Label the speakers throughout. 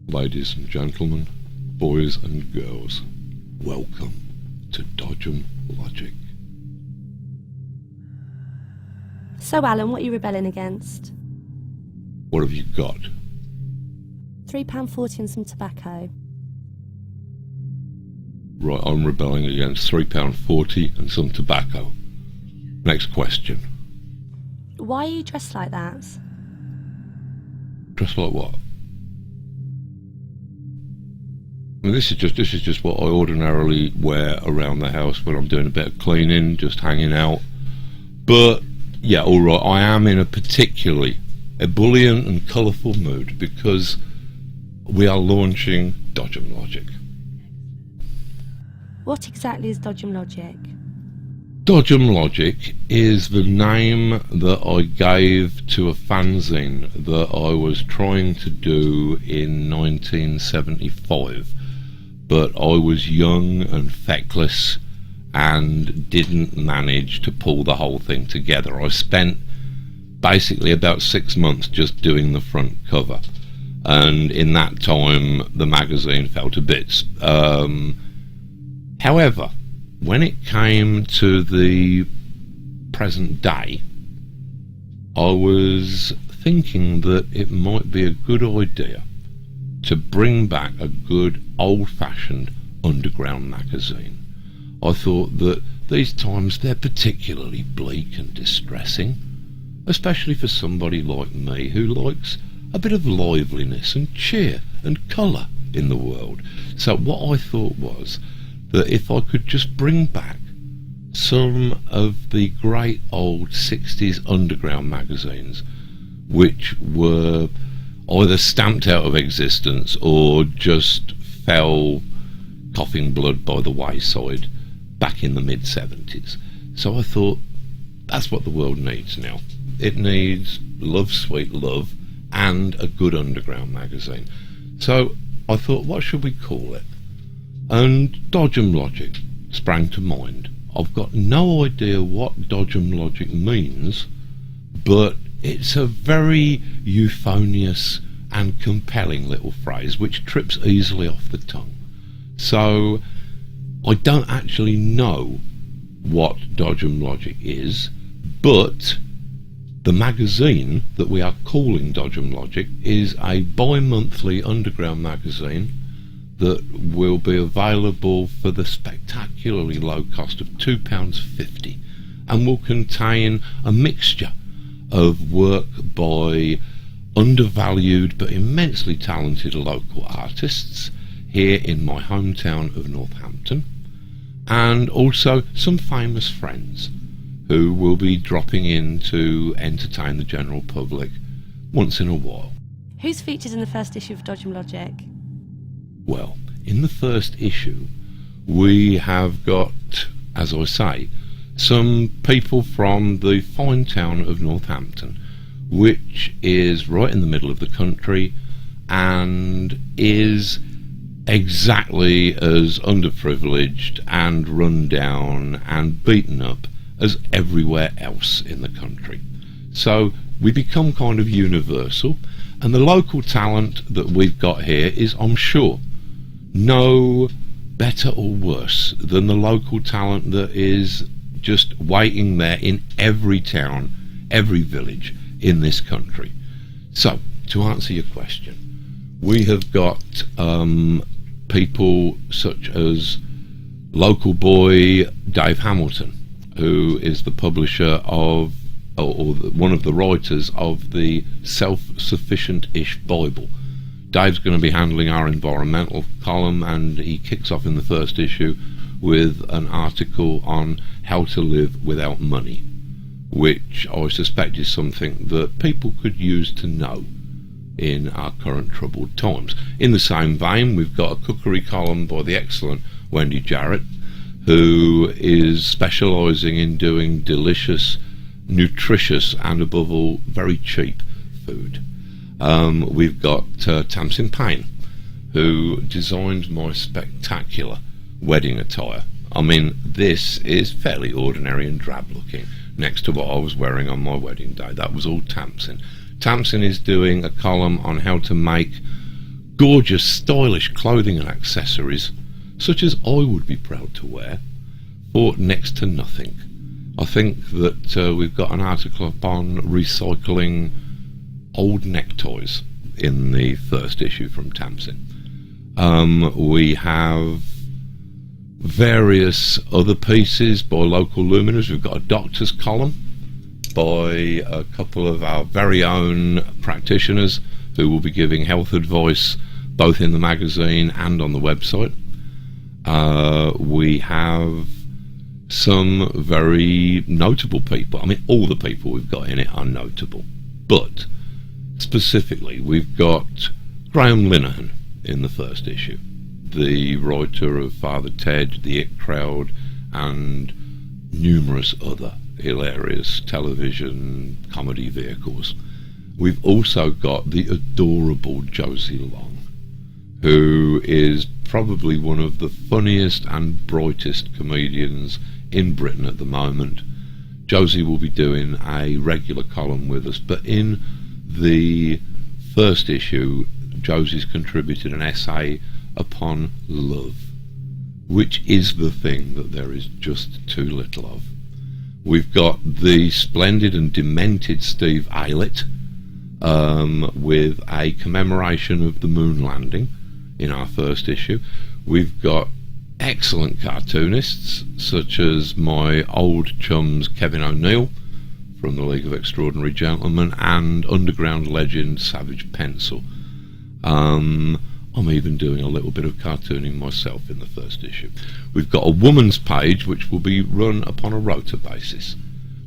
Speaker 1: Ladies and gentlemen, boys and girls, welcome to Dodgem Logic.
Speaker 2: So Alan, what are you rebelling against?
Speaker 1: What have you got?
Speaker 2: £3.40 and some tobacco.
Speaker 1: Right, I'm rebelling against £3.40 and some tobacco. Next question.
Speaker 2: Why are you dressed like that?
Speaker 1: Dressed like what? I mean, this is just what I ordinarily wear around the house when I'm doing a bit of cleaning, just hanging out. But yeah, all right, I am in a particularly ebullient and colourful mood because we are launching Dodgem Logic.
Speaker 2: What exactly is Dodgem Logic?
Speaker 1: Dodgem Logic is the name that I gave to a fanzine that I was trying to do in 1975, but I was young and feckless and didn't manage to pull the whole thing together. I spent basically about 6 months just doing the front cover, and in that time the magazine fell to bits. However, when it came to the present day, I was thinking that it might be a good idea to bring back a good old-fashioned underground magazine. I thought that these times they're particularly bleak and distressing, especially for somebody like me who likes a bit of liveliness and cheer and colour in the world. So what I thought was that if I could just bring back some of the great old 60s underground magazines, which were either stamped out of existence or just fell coughing blood by the wayside back in the mid-70s. So I thought, that's what the world needs now. It needs Love Sweet Love and a good underground magazine. So I thought, what should we call it? And Dodgem Logic sprang to mind. I've got no idea what Dodgem Logic means, but it's a very euphonious and compelling little phrase which trips easily off the tongue. So I don't actually know what Dodgem Logic is, but the magazine that we are calling Dodgem Logic is a bi-monthly underground magazine that will be available for the spectacularly low cost of £2.50 and will contain a mixture of work by undervalued but immensely talented local artists here in my hometown of Northampton, and also some famous friends who will be dropping in to entertain the general public once in a while.
Speaker 2: Who's featured in the first issue of Dodgem Logic?
Speaker 1: Well, in the first issue we have got, as I say, some people from the fine town of Northampton, which is right in the middle of the country and is exactly as underprivileged and run down and beaten up as everywhere else in the country. So we become kind of universal, and the local talent that we've got here is, I'm sure, no better or worse than the local talent that is just waiting there in every town, every village in this country. So, to answer your question, we have got people such as local boy Dave Hamilton, who is the publisher of, or one of the writers of the Self-Sufficient-ish Bible. Dave's going to be handling our environmental column, and he kicks off in the first issue with an article on how to live without money, which I suspect is something that people could use to know in our current troubled times. In the same vein, we've got a cookery column by the excellent Wendy Jarrett, who is specialising in doing delicious, nutritious, and above all, very cheap food. We've got Tamsin Payne, who designed my spectacular wedding attire. I mean, this is fairly ordinary and drab looking next to what I was wearing on my wedding day. That was all Tamsin. Tamsin is doing a column on how to make gorgeous, stylish clothing and accessories, such as I would be proud to wear, for next to nothing. I think that we've got an article up on recycling old neckties in the first issue from Tamsin. We have various other pieces by local luminaries. We've got a doctor's column by a couple of our very own practitioners who will be giving health advice both in the magazine and on the website. We have some very notable people. I mean, all the people we've got in it are notable, but specifically we've got Graham Linehan in the first issue, the writer of Father Ted, The It Crowd, and numerous other hilarious television comedy vehicles. We've also got the adorable Josie Long, who is probably one of the funniest and brightest comedians in Britain at the moment. Josie will be doing a regular column with us, but in the first issue, Josie's contributed an essay upon love, which is the thing that there is just too little of. We've got the splendid and demented Steve Aylett with a commemoration of the moon landing in our first issue. We've got excellent cartoonists such as my old chums Kevin O'Neill from the League of Extraordinary Gentlemen and underground legend Savage Pencil. I'm even doing a little bit of cartooning myself in the first issue. We've got a woman's page which will be run upon a rota basis,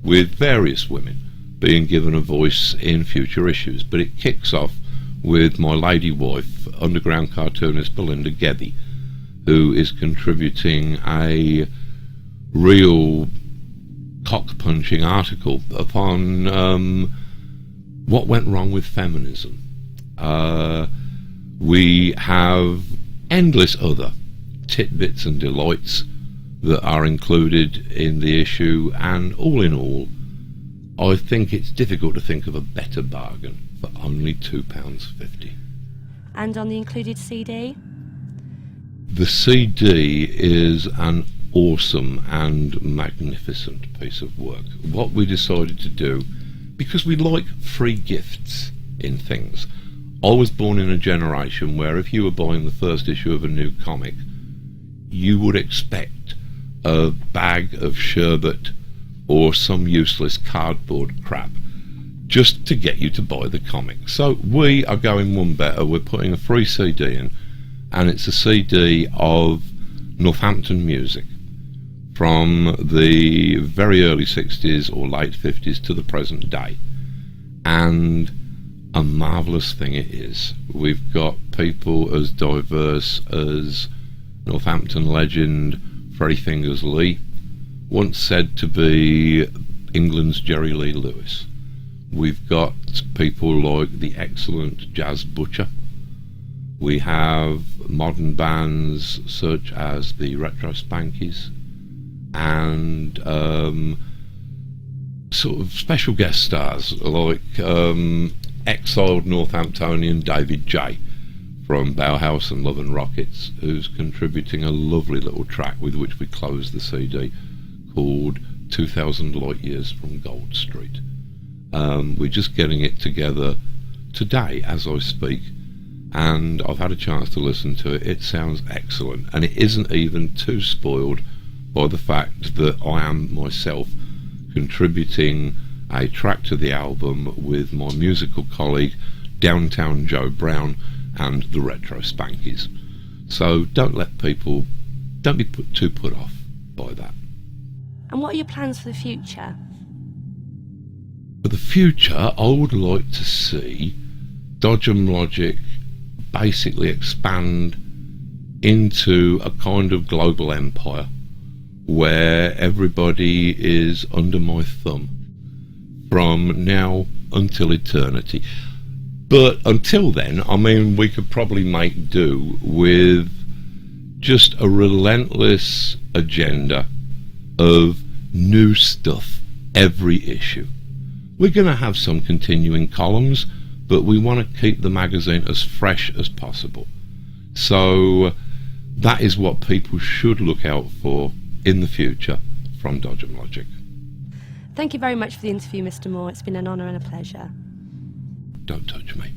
Speaker 1: with various women being given a voice in future issues, but it kicks off with my lady wife, underground cartoonist Belinda Gethy, who is contributing a real cock-punching article upon what went wrong with feminism. We have endless other tidbits and delights that are included in the issue, and all in all, I think it's difficult to think of a better bargain for only £2.50.
Speaker 2: And on the included CD?
Speaker 1: The CD is an awesome and magnificent piece of work. What we decided to do, because we like free gifts in things. I was born in a generation where if you were buying the first issue of a new comic, you would expect a bag of sherbet or some useless cardboard crap just to get you to buy the comic. So we are going one better. We're putting a free CD in, and it's a CD of Northampton music from the very early 60s or late 50s to the present day. And a marvellous thing it is. We've got people as diverse as Northampton legend Freddie Fingers Lee, once said to be England's Jerry Lee Lewis. We've got people like the excellent Jazz Butcher. We have modern bands such as the Retro Spankies, and sort of special guest stars like exiled Northamptonian David J from Bauhaus and Love and Rockets, who's contributing a lovely little track with which we close the CD called 2000 Light Years from Gold Street. We're just getting it together today as I speak, and I've had a chance to listen to it. It sounds excellent, and it isn't even too spoiled by the fact that I am myself contributing a track to the album with my musical colleague Downtown Joe Brown and the Retro Spankies. So don't be too put off by that.
Speaker 2: And what are your plans for the future?
Speaker 1: For the future, I would like to see Dodgem Logic basically expand into a kind of global empire where everybody is under my thumb from now until eternity. But until then, I mean, we could probably make do with just a relentless agenda of new stuff every issue. We're going to have some continuing columns, but we want to keep the magazine as fresh as possible. So that is what people should look out for in the future from Dodgem Logic.
Speaker 2: Thank you very much for the interview, Mr. Moore. It's been an honour and a pleasure.
Speaker 1: Don't touch me.